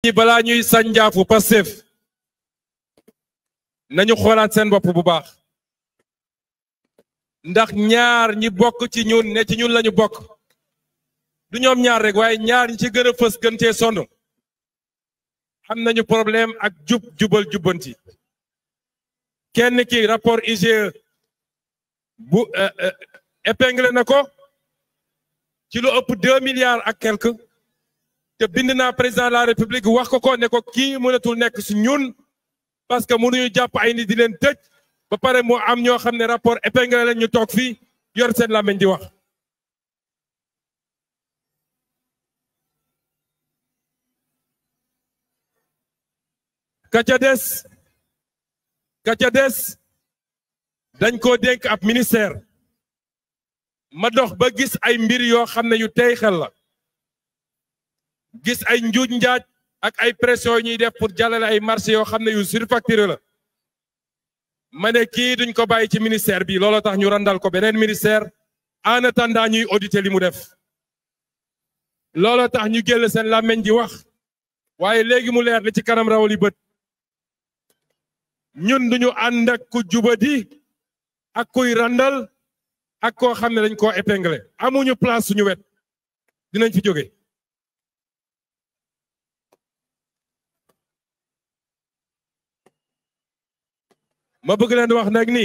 ñi balaa ñuy sànjaafu Pastef nañu xoolaat seen bopp bu baax ndax ñaar ñi bokk ci ñun ne ci ñun lañu bokk du ñoom ñaar rek waaye ñaar ñi ci gën a fës gën cee sonn am nañu problème ak jubal jubbanti kenn ki rapport IGE bu épinglé na ko ci lu ëpp 2 milliards ak quelque te bind naa président de la république wax ko ne ko kii mënatul nekk si ñun parce que mënuñu jàpp ay nit di leen tëj ba pare moo am ñoo xam ne rapport épinglé leen ñu toog fii yor seen làmmiñ di wax. ka ca des dañ koo dénk ab ministère ma dox ba gis ay mbir yoo xam ne yu tey xel la gis ay njuuj njaaj ak ay pression yu ñuy def pour jàllale ay marché yoo xam ne yu surfacturé la ma ne kii duñ ko bàyyi ci ministère bi looloo tax ñu randal ko beneen ministère en attendant ñuy auditer li mu def looloo tax ñu génn seen làmmiñ di wax waaye léegi mu leer li ci kanam rawali bët ñun duñu ànd ak ku jubadi ak kuy randal ak koo xam ne dañ koo épinglé amuñu place suñu wet dinañ fi jóge ma bëgg leen wax nag ni